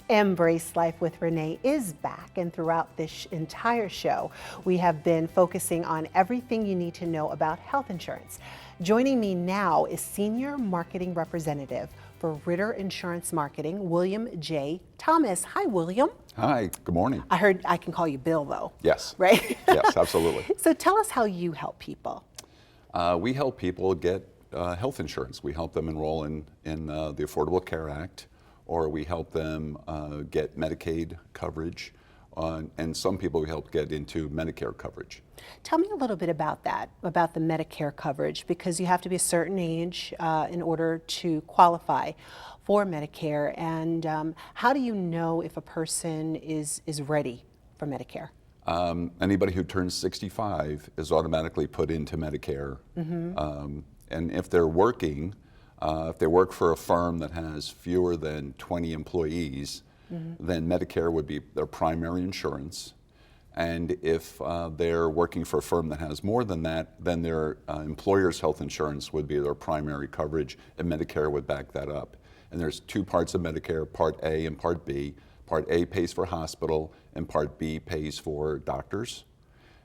Embrace Life with Renee is back, and throughout this entire show, we have been focusing on everything you need to know about health insurance. Joining me now is Senior Marketing Representative for Ritter Insurance Marketing, William J. Thomas. Hi, William. Hi, good morning. I heard I can call you Bill, though. Yes. Right? Yes, absolutely. So tell us how you help people. We help people get health insurance. We help them enroll in the Affordable Care Act, or we help them get Medicaid coverage, and some people we help get into Medicare coverage. Tell me a little bit about that, about the Medicare coverage, because you have to be a certain age in order to qualify for Medicare. And how do you know if a person is ready for Medicare? Anybody who turns 65 is automatically put into Medicare. Mm-hmm. And if they're working, if they work for a firm that has fewer than 20 employees, mm-hmm. then Medicare would be their primary insurance. And if they're working for a firm that has more than that, then their employer's health insurance would be their primary coverage, and Medicare would back that up. And there's two parts of Medicare, Part A and Part B. Part A pays for hospital, and Part B pays for doctors.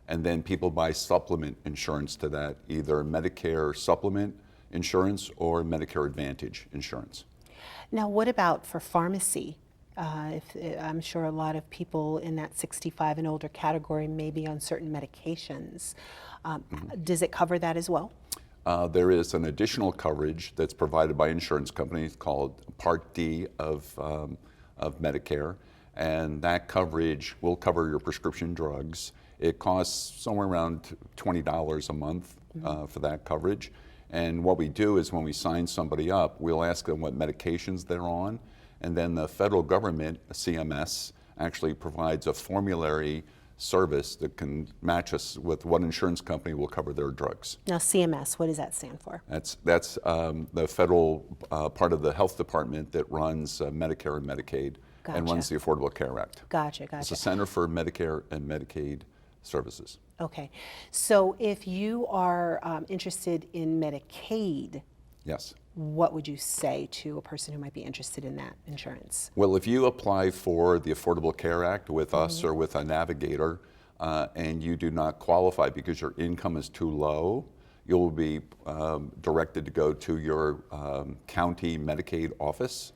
And then people buy supplement insurance to that, either Medicare supplement insurance or Medicare Advantage insurance. Now, what about for pharmacy? I'm sure a lot of people in that 65 and older category may be on certain medications. Mm-hmm. Does it cover that as well? There is an additional coverage that's provided by insurance companies called Part D of Medicare, and that coverage will cover your prescription drugs. It costs somewhere around $20 a month for that coverage. And what we do is when we sign somebody up, we'll ask them what medications they're on, and then the federal government, CMS, actually provides a formulary service that can match us with what insurance company will cover their drugs. Now, CMS, what does that stand for? That's the federal part of the health department that runs Medicare and Medicaid. Gotcha. And runs the Affordable Care Act. Gotcha. It's the Center for Medicare and Medicaid Services. Okay, so if you are interested in Medicaid, yes, what would you say to a person who might be interested in that insurance? Well, if you apply for the Affordable Care Act with mm-hmm. us or with a navigator, and you do not qualify because your income is too low, you'll be directed to go to your county Medicaid office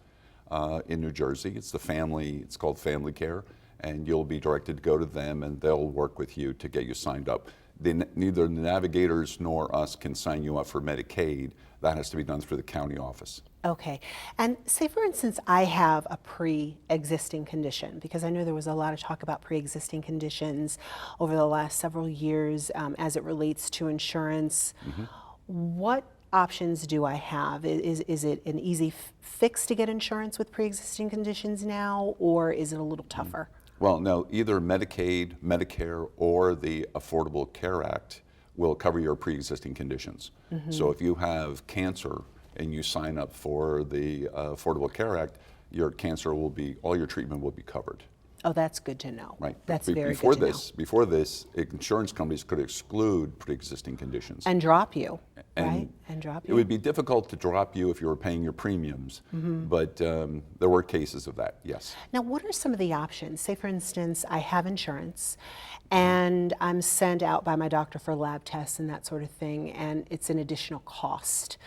in New Jersey. It's called Family Care, and you'll be directed to go to them, and they'll work with you to get you signed up. Neither the navigators nor us can sign you up for Medicaid. That has to be done through the county office. Okay. And say, for instance, I have a pre-existing condition, because I know there was a lot of talk about pre-existing conditions over the last several years as it relates to insurance. Mm-hmm. What options do I have? Is it an easy fix to get insurance with pre-existing conditions now, or is it a little tougher? Well, no, either Medicaid, Medicare, or the Affordable Care Act will cover your pre-existing conditions. Mm-hmm. So if you have cancer and you sign up for the Affordable Care Act, your cancer will be, all your treatment will be covered. Oh, that's good to know. Right. That's very good to know. Before this, insurance companies could exclude pre-existing conditions. And drop you, right? And drop you. It would be difficult to drop you if you were paying your premiums, mm-hmm. but there were cases of that, yes. Now, what are some of the options? Say, for instance, I have insurance, and I'm sent out by my doctor for lab tests and that sort of thing, and it's an additional cost.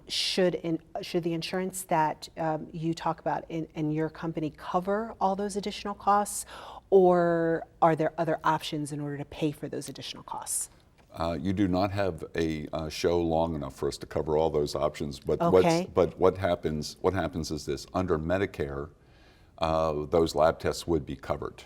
Should the insurance that you talk about in your company cover all those additional costs, or are there other options in order to pay for those additional costs? You do not have a show long enough for us to cover all those options, but okay. what happens is this: under Medicare, those lab tests would be covered.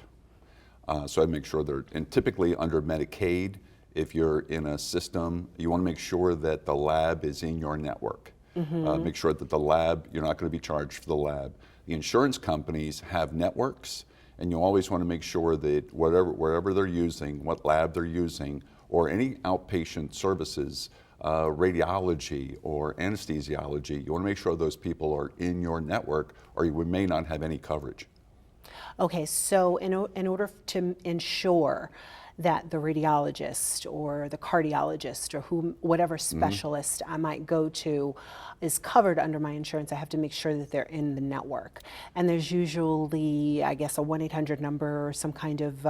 So I make sure they're, and typically under Medicaid, if you're in a system, you want to make sure that the lab is in your network. Mm-hmm. Make sure that the lab, you're not going to be charged for the lab. The insurance companies have networks, and you always want to make sure that wherever they're using, what lab they're using, or any outpatient services, radiology or anesthesiology, you want to make sure those people are in your network, or you may not have any coverage. Okay, so in order to ensure that the radiologist or the cardiologist or whatever specialist I might go to is covered under my insurance, I have to make sure that they're in the network. And there's usually, I guess, a 1-800 number or some kind of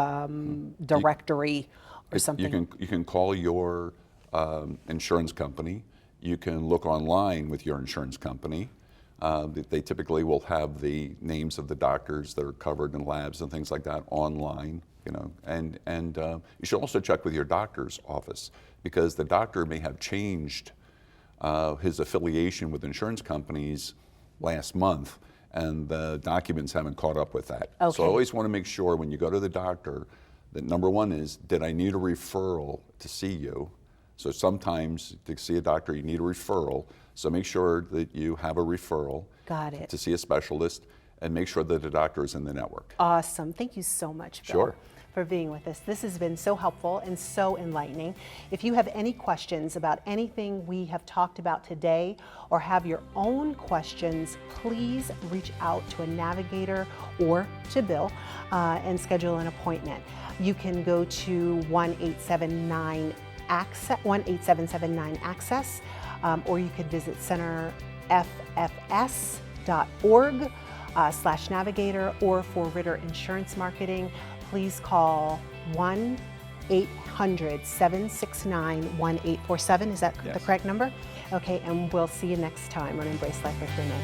directory or something. You can call your insurance company. You can look online with your insurance company. They typically will have the names of the doctors that are covered in labs and things like that online. And you should also check with your doctor's office, because the doctor may have changed his affiliation with insurance companies last month, and the documents haven't caught up with that. Okay. So I always want to make sure when you go to the doctor that number one is, did I need a referral to see you? So sometimes to see a doctor you need a referral, so make sure that you have a referral. Got it. To see a specialist, and make sure that the doctor is in the network. Awesome. Thank you so much, Bill, Sure. for being with us. This has been so helpful and so enlightening. If you have any questions about anything we have talked about today, or have your own questions, please reach out to a navigator or to Bill and schedule an appointment. You can go to 1-877-9-ACCESS, or you could visit centerffs.org/navigator, or for Ritter Insurance Marketing, please call 1-800-769-1847. Is that the Yes. correct number? Okay, and we'll see you next time on Embrace Life with Renai.